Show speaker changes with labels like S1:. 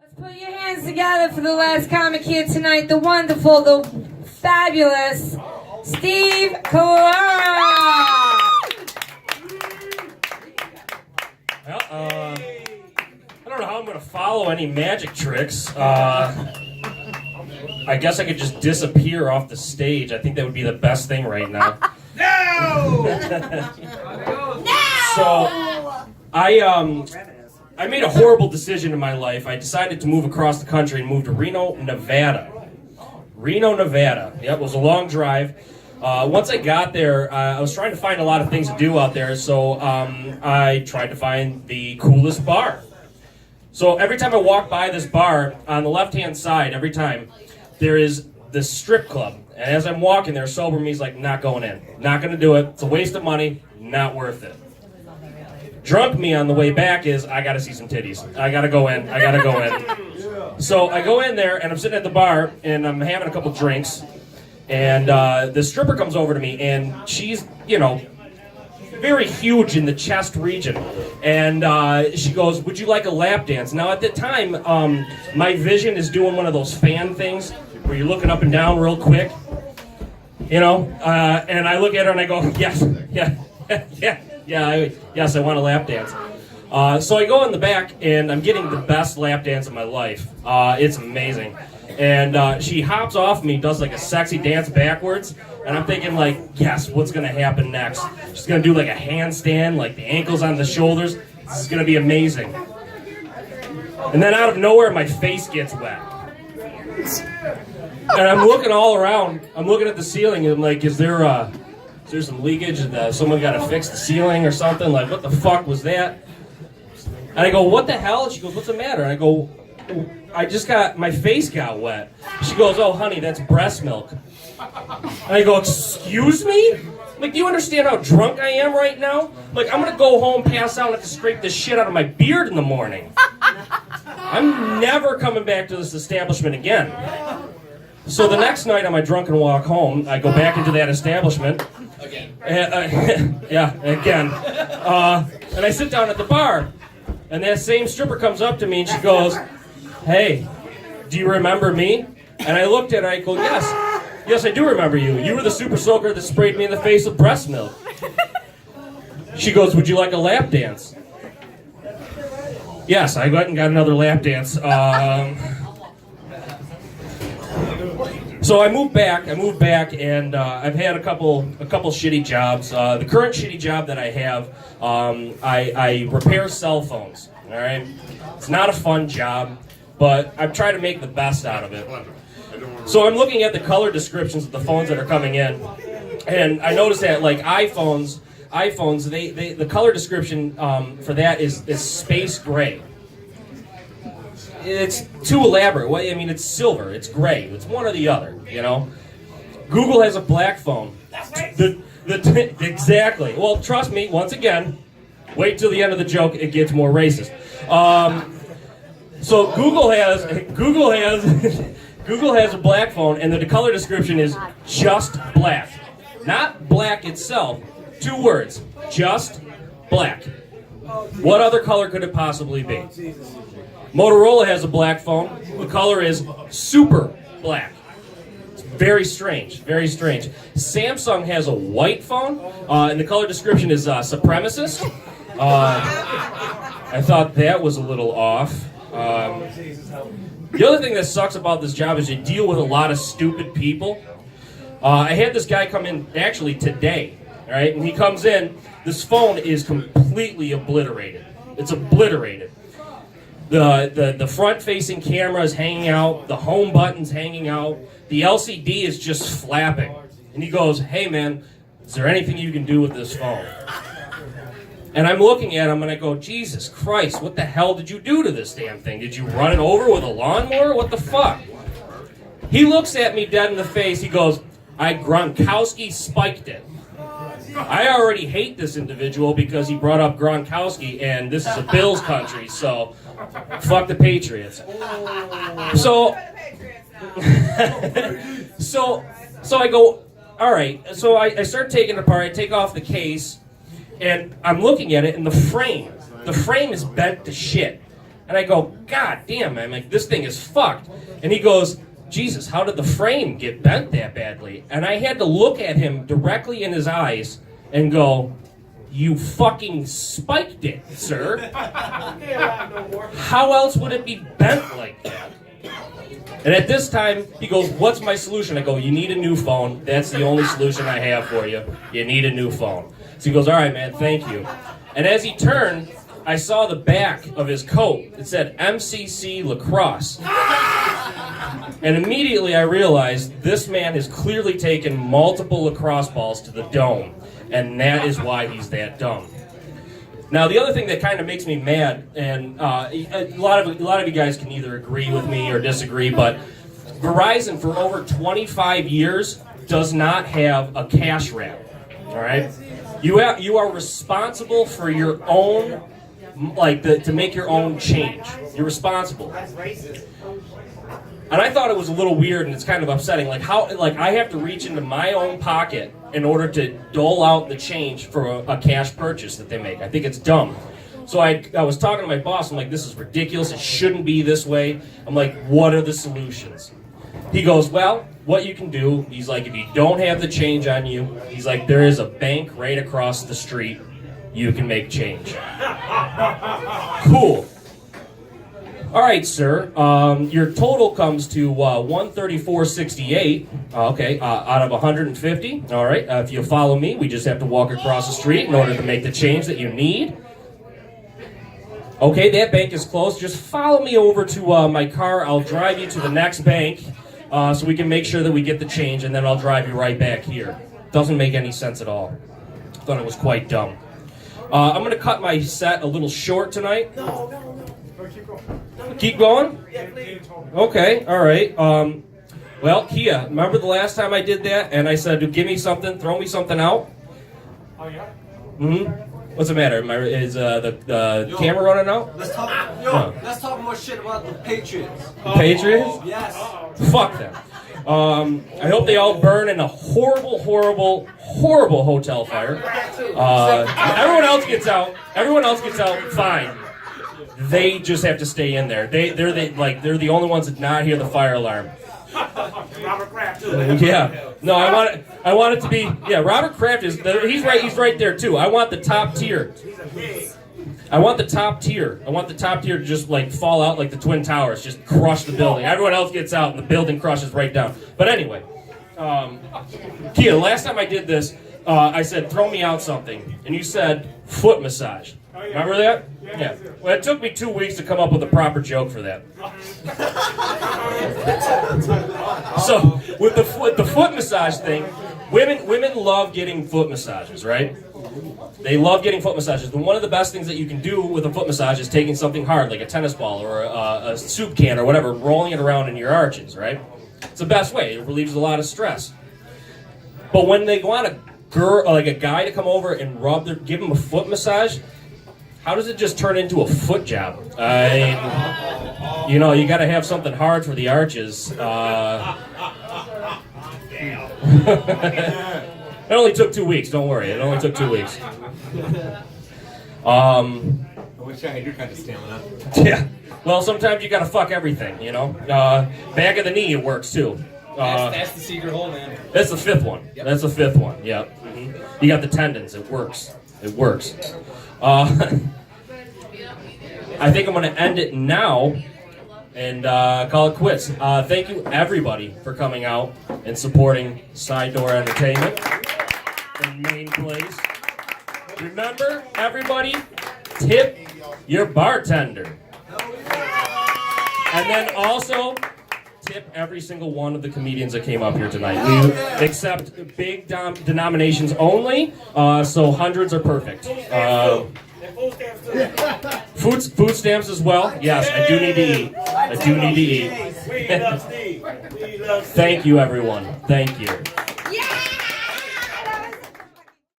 S1: Let's put your hands together for the last comic here tonight, the wonderful, the fabulous Steve Callara.
S2: Well, I don't know how I'm going to follow any magic tricks. I guess I could just disappear off the stage. I think that would be the best thing right now.
S3: No!
S2: So, I made a horrible decision in my life. I decided to move across the country and move to Reno, Nevada. Yep, it was a long drive. Once I got there, I was trying to find a lot of things to do out there, so I tried to find the coolest bar. So every time I walk by this bar, on the left-hand side, every time, there is this strip club. And as I'm walking there, sober me's like, not going in. Not going to do it. It's a waste of money. Not worth it. Drunk me on the way back is, I got to see some titties. I got to go in. So I go in there, and I'm sitting at the bar, and I'm having a couple drinks. And the stripper comes over to me, and she's, very huge in the chest region. And she goes, would you like a lap dance? Now, at the time, my vision is doing one of those fan things where you're looking up and down real quick. And I look at her and I go, yes, I want a lap dance. So I go in the back, and I'm getting the best lap dance of my life. It's amazing. And she hops off me, does like a sexy dance backwards, and I'm thinking like, yes, what's gonna happen next? She's gonna do like a handstand, like the ankles on the shoulders. This is gonna be amazing. And then out of nowhere, my face gets wet. And I'm looking all around. I'm looking at the ceiling, and I'm like, is there some leakage? Someone got to fix the ceiling or something? Like, what the fuck was that? And I go, what the hell? And she goes, what's the matter? And I go, my face got wet. She goes, oh, honey, that's breast milk. And I go, excuse me? Like, do you understand how drunk I am right now? Like, I'm going to go home, pass out, and have to scrape this shit out of my beard in the morning. I'm never coming back to this establishment again. So the next night on my drunken walk home, I go back into that establishment. Again. Again. And I sit down at the bar. And that same stripper comes up to me and she goes, hey, do you remember me? And I looked at her, I go, yes, I do remember you. You were the super soaker that sprayed me in the face with breast milk. She goes, would you like a lap dance? Yes, I went and got another lap dance. So I moved back, and I've had a couple shitty jobs. The current shitty job that I have, I repair cell phones. All right, it's not a fun job, but I've tried to make the best out of it. So I'm looking at the color descriptions of the phones that are coming in, and I noticed that like iPhones, the color description for that is space gray. It's too elaborate. Well, I mean, it's silver. It's gray. It's one or the other, Google has a black phone. Exactly. Well, trust me, once again, wait till the end of the joke, it gets more racist. So Google has a black phone, and the color description is just black. Not black itself. 2 words. Just black. What other color could it possibly be? Motorola has a black phone. The color is super black. It's very strange, very strange. Samsung has a white phone, and the color description is supremacist. I thought that was a little off. The other thing that sucks about this job is you deal with a lot of stupid people. I had this guy come in actually today, all right? And he comes in, this phone is completely obliterated. It's obliterated. The front-facing camera is hanging out. The home button's hanging out. The LCD is just flapping. And he goes, hey, man, is there anything you can do with this phone? And I'm looking at him, and I go, Jesus Christ, what the hell did you do to this damn thing? Did you run it over with a lawnmower? What the fuck? He looks at me dead in the face. He goes, I Gronkowski spiked it. I already hate this individual because he brought up Gronkowski, and this is a Bills country, so fuck the Patriots. So I go, all right. So I start taking it apart. I take off the case, and I'm looking at it, and the frame is bent to shit. And I go, God damn, man, like, this thing is fucked. And he goes, Jesus, how did the frame get bent that badly? And I had to look at him directly in his eyes and go, you fucking spiked it, sir. How else would it be bent like that? And at this time, he goes, what's my solution? I go, you need a new phone. That's the only solution I have for you. You need a new phone. So he goes, all right, man, thank you. And as he turned, I saw the back of his coat. It said MCC Lacrosse. And immediately I realized this man has clearly taken multiple lacrosse balls to the dome. And that is why he's that dumb. Now, the other thing that kind of makes me mad, and a lot of you guys can either agree with me or disagree, but Verizon for over 25 years does not have a cash wrap. All right, you are responsible for your own, to make your own change. You're responsible. That's racist. And I thought it was a little weird, and it's kind of upsetting. Like I have to reach into my own pocket in order to dole out the change for a cash purchase that they make. I think it's dumb. So I was talking to my boss. I'm like, this is ridiculous. It shouldn't be this way. I'm like, what are the solutions? He goes, well, what you can do, he's like, if you don't have the change on you, he's like, there is a bank right across the street. You can make change. Cool. All right, sir. Your total comes to $134.68. Okay, out of 150. All right. If you follow me, we just have to walk across the street in order to make the change that you need. Okay, that bank is closed. Just follow me over to my car. I'll drive you to the next bank so we can make sure that we get the change, and then I'll drive you right back here. Doesn't make any sense at all. Thought it was quite dumb. I'm going to cut my set a little short tonight.
S3: No.
S2: Keep going?
S3: Yeah, please.
S2: Okay, all right. Well, Kia, remember the last time I did that and I said, give me something, throw me something out?
S3: Oh, yeah?
S2: Mm-hmm. What's the matter? Is the camera running out?
S4: Let's talk more shit about the Patriots.
S2: The Patriots?
S4: Yes.
S2: Fuck them. I hope they all burn in a horrible, horrible, horrible hotel fire. Everyone else gets out. Fine. They just have to stay in there. They're the only ones that not hear the fire alarm.
S3: Robert Kraft, too.
S2: Yeah. No, I want it to be. Yeah, Robert Kraft he's right there too. I want the top tier. I want the top tier to just fall out like the Twin Towers, just crush the building. Everyone else gets out and the building crushes right down. But anyway, Kia, last time I did this, I said throw me out something, and you said foot massage. Remember that? Yeah. Well, it took me 2 weeks to come up with a proper joke for that. So with the foot massage thing, women love getting foot massages, right? They love getting foot massages. But one of the best things that you can do with a foot massage is taking something hard, like a tennis ball or a soup can or whatever, rolling it around in your arches, right? It's the best way. It relieves a lot of stress. But when they want a guy to come over and give him a foot massage, how does it just turn into a foot job? I mean, you got to have something hard for the arches. It only took 2 weeks. Don't worry. It only took 2 weeks.
S5: I wish I had your kind of stamina.
S2: Yeah. Well, sometimes you got to fuck everything. Back of the knee, it works too.
S5: That's the secret hole, man.
S2: That's the fifth one.
S5: Yep.
S2: That's the fifth one. Yep. Mm-hmm. You got the tendons. It works. I think I'm going to end it now and call it quits. Thank you, everybody, for coming out and supporting Sidedoor Entertainment in Main Place. Remember, everybody, tip your bartender. And then also, tip every single one of the comedians that came up here tonight. We accept big denominations only, so hundreds are perfect. Food stamps as well. Yes, I do need to eat.
S3: We love Steve.
S2: Thank you, everyone. Thank you.